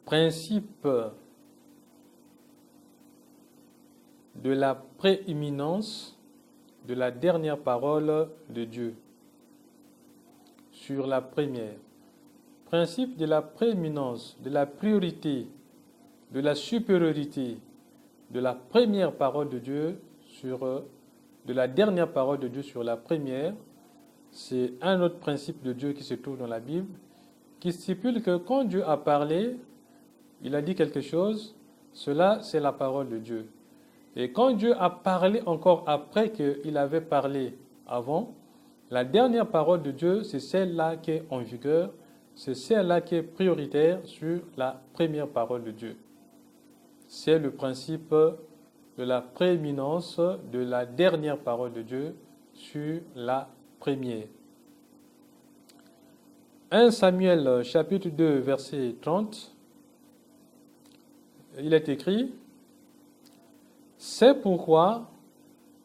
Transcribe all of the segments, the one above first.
principe de la prééminence de la dernière parole de Dieu sur la première. Principe de la prééminence, de la priorité, de la supériorité de la première parole de Dieu de la dernière parole de Dieu sur la première. C'est un autre principe de Dieu qui se trouve dans la Bible, qui stipule que quand Dieu a parlé, il a dit quelque chose, cela c'est la parole de Dieu. Et quand Dieu a parlé encore après qu'il avait parlé avant, la dernière parole de Dieu, c'est celle-là qui est en vigueur, c'est celle-là qui est prioritaire sur la première parole de Dieu. C'est le principe de la prééminence de la dernière parole de Dieu sur la première. 1 Samuel chapitre 2 verset 30, il est écrit: C'est pourquoi,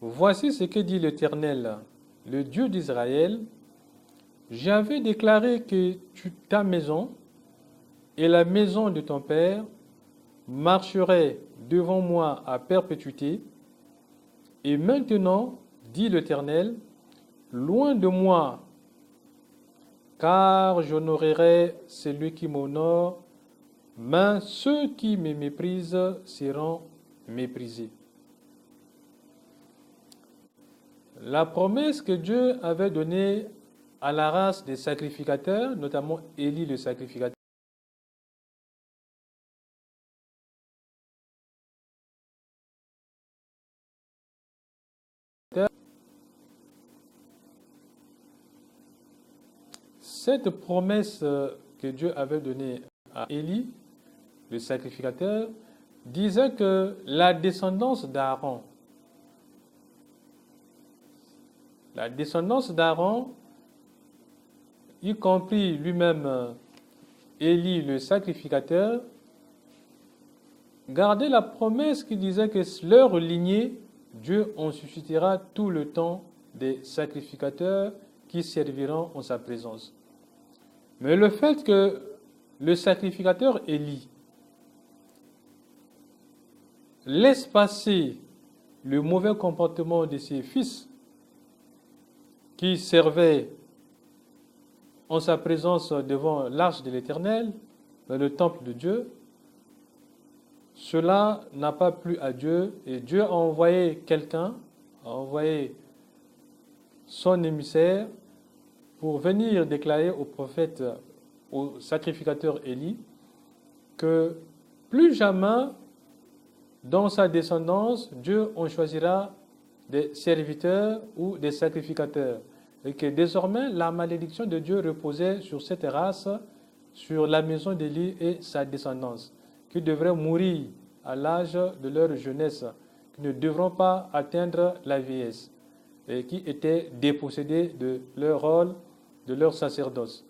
voici ce que dit l'Éternel, le Dieu d'Israël, j'avais déclaré que ta maison et la maison de ton père marcheraient devant moi à perpétuité, et maintenant, dit l'Éternel, loin de moi, car j'honorerai celui qui m'honore, mais ceux qui me méprisent seront méprisés. La promesse que Dieu avait donnée à la race des sacrificateurs, notamment Élie le sacrificateur, cette promesse que Dieu avait donnée à Élie, le sacrificateur, disait que la descendance d'Aaron, y compris lui-même Élie le sacrificateur, gardait la promesse qui disait que leur lignée, Dieu en suscitera tout le temps des sacrificateurs qui serviront en sa présence. Mais le fait que le sacrificateur Élie laisse passer le mauvais comportement de ses fils qui servaient en sa présence devant l'arche de l'Éternel, dans le temple de Dieu, cela n'a pas plu à Dieu et Dieu a envoyé quelqu'un, a envoyé son émissaire pour venir déclarer au prophète, au sacrificateur Élie, que plus jamais dans sa descendance, Dieu en choisira des serviteurs ou des sacrificateurs. Et que désormais, la malédiction de Dieu reposait sur cette race, sur la maison d'Élie et sa descendance, qui devraient mourir à l'âge de leur jeunesse, qui ne devront pas atteindre la vieillesse, et qui étaient dépossédés de leur rôle, de leur sacerdoce.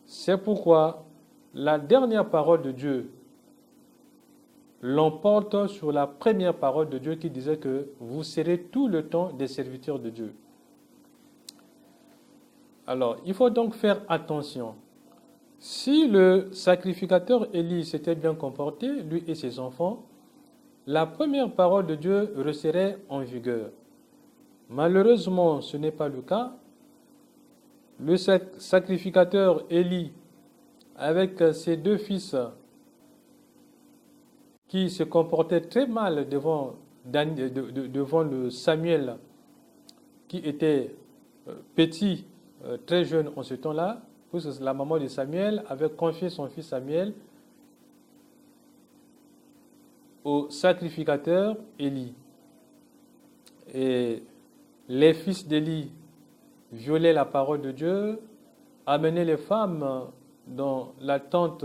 C'est pourquoi la dernière parole de Dieu l'emporte sur la première parole de Dieu qui disait que vous serez tout le temps des serviteurs de Dieu. Alors, il faut donc faire attention. Si le sacrificateur Élie s'était bien comporté, lui et ses enfants, la première parole de Dieu resterait en vigueur. Malheureusement, ce n'est pas le cas. Le sacrificateur Élie, avec ses deux fils qui se comportaient très mal devant le Samuel, qui était petit, très jeune en ce temps-là, puisque la maman de Samuel avait confié son fils Samuel au sacrificateur Élie. Et les fils d'Élie violaient la parole de Dieu, amenaient les femmes dans la tente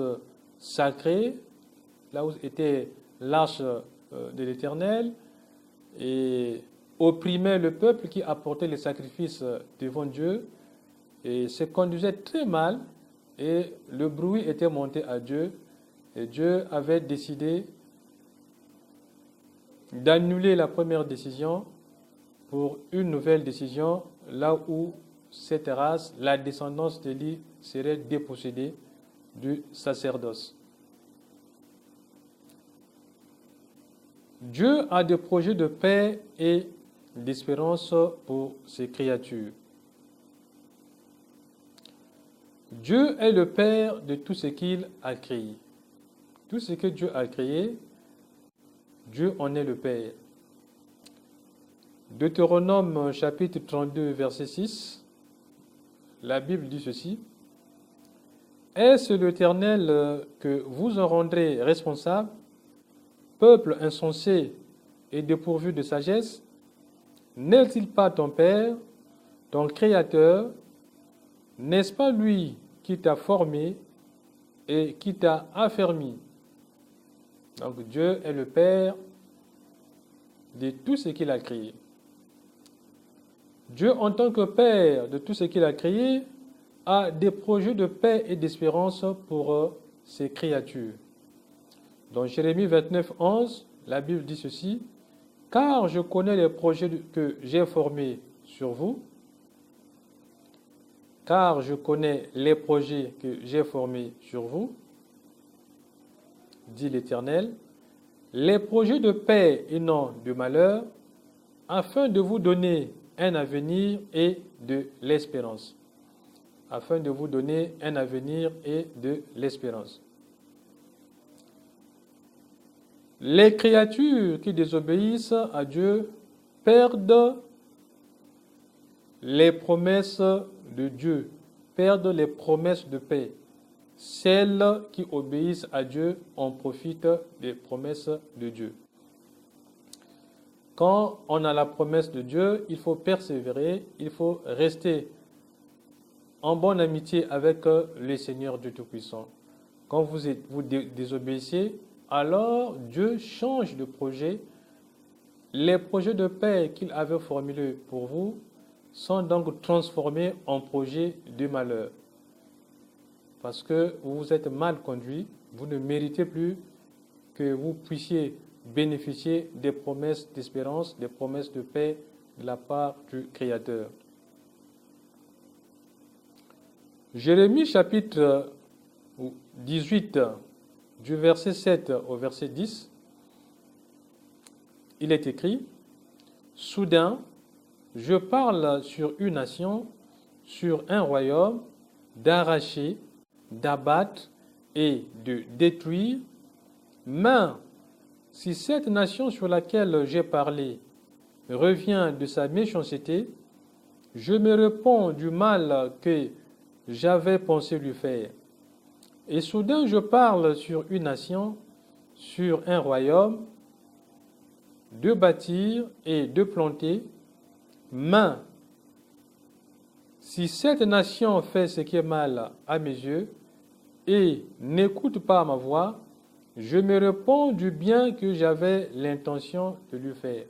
sacrée, là où était l'arche de l'Éternel, et opprimaient le peuple qui apportait les sacrifices devant Dieu, et se conduisait très mal, et le bruit était monté à Dieu, et Dieu avait décidé d'annuler la première décision pour une nouvelle décision, là où cette race, la descendance d'Élie, serait dépossédée du sacerdoce. Dieu a des projets de paix et d'espérance pour ses créatures. Dieu est le Père de tout ce qu'il a créé. Tout ce que Dieu a créé, Dieu en est le Père. Deutéronome chapitre 32, verset 6, la Bible dit ceci. Est-ce l'Éternel que vous en rendrez responsable, peuple insensé et dépourvu de sagesse? N'est-il pas ton Père, ton Créateur? N'est-ce pas lui qui t'a formé et qui t'a affermi? Donc Dieu est le Père de tout ce qu'il a créé. Dieu, en tant que Père de tout ce qu'il a créé, a des projets de paix et d'espérance pour ses créatures. Dans Jérémie 29, 11, la Bible dit ceci. Car je connais les projets que j'ai formés sur vous. Car je connais les projets que j'ai formés sur vous, dit l'Éternel, les projets de paix et non de malheur, afin de vous donner un avenir et de l'espérance. Afin de vous donner un avenir et de l'espérance. Les créatures qui désobéissent à Dieu perdent les promesses de Dieu, perdent les promesses de paix. Celles qui obéissent à Dieu en profitent des promesses de Dieu. Quand on a la promesse de Dieu, il faut persévérer, il faut rester en bonne amitié avec le Seigneur Dieu Tout-Puissant. Quand vous désobéissez, alors Dieu change de projet. Les projets de paix qu'il avait formulés pour vous sont donc transformés en projets de malheur. Parce que vous vous êtes mal conduit, vous ne méritez plus que vous puissiez bénéficier des promesses d'espérance, des promesses de paix de la part du Créateur. Jérémie chapitre 18, du verset 7 au verset 10, il est écrit « Soudain, je parle sur une nation, sur un royaume, d'arracher, d'abattre et de détruire. Mais si cette nation sur laquelle j'ai parlé revient de sa méchanceté, je me réponds du mal que j'avais pensé lui faire. Et soudain je parle sur une nation, sur un royaume, de bâtir et de planter. Mais si cette nation fait ce qui est mal à mes yeux et n'écoute pas ma voix, je me réponds du bien que j'avais l'intention de lui faire.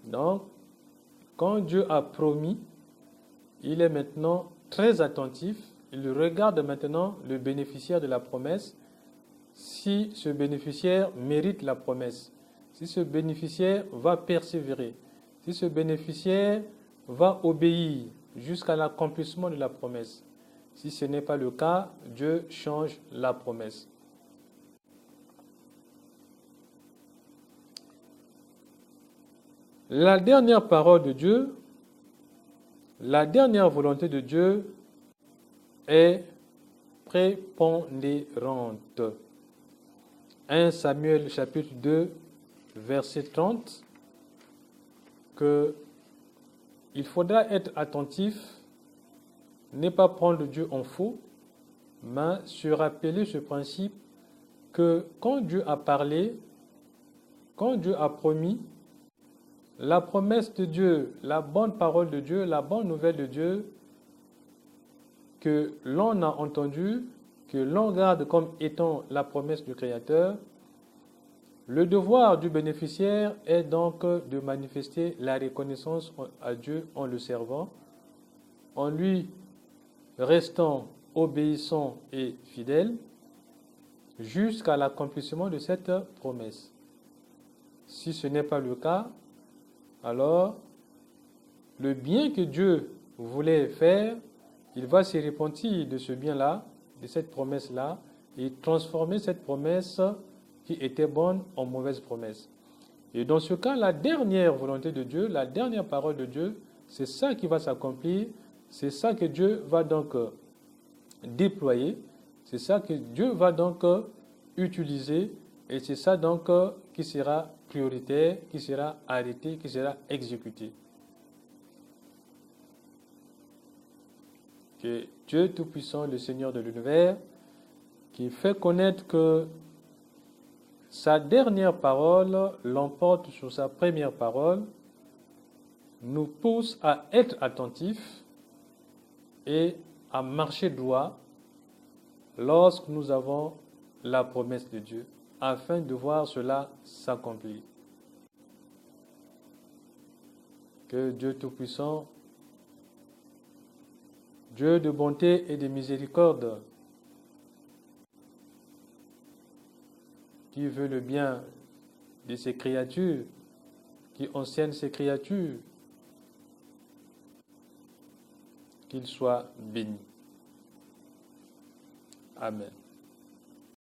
Donc, quand Dieu a promis, il est maintenant très attentif. Il regarde maintenant le bénéficiaire de la promesse, si ce bénéficiaire mérite la promesse, si ce bénéficiaire va persévérer, si ce bénéficiaire va obéir jusqu'à l'accomplissement de la promesse. Si ce n'est pas le cas, Dieu change la promesse. La dernière parole de Dieu, la dernière volonté de Dieu est prépondérante. 1 Samuel chapitre 2, verset 30, que il faudra être attentif, ne pas prendre Dieu en faux, mais se rappeler ce principe que quand Dieu a parlé, quand Dieu a promis, la promesse de Dieu, la bonne parole de Dieu, la bonne nouvelle de Dieu, que l'on a entendue, que l'on garde comme étant la promesse du Créateur, le devoir du bénéficiaire est donc de manifester la reconnaissance à Dieu en le servant, en lui restant obéissant et fidèle, jusqu'à l'accomplissement de cette promesse. Si ce n'est pas le cas, alors le bien que Dieu voulait faire, il va se repentir de ce bien-là, de cette promesse-là, et transformer cette promesse qui était bonne en mauvaise promesse. Et dans ce cas, la dernière volonté de Dieu, la dernière parole de Dieu, c'est ça qui va s'accomplir, c'est ça que Dieu va donc déployer, c'est ça que Dieu va donc utiliser, et c'est ça donc qui sera prioritaire, qui sera arrêté, qui sera exécuté. Que Dieu Tout-Puissant, le Seigneur de l'univers, qui fait connaître que sa dernière parole l'emporte sur sa première parole, nous pousse à être attentifs et à marcher droit lorsque nous avons la promesse de Dieu, afin de voir cela s'accomplir. Que Dieu Tout-Puissant, Dieu de bonté et de miséricorde, qui veut le bien de ses créatures, qui enseigne ses créatures, qu'il soit béni. Amen.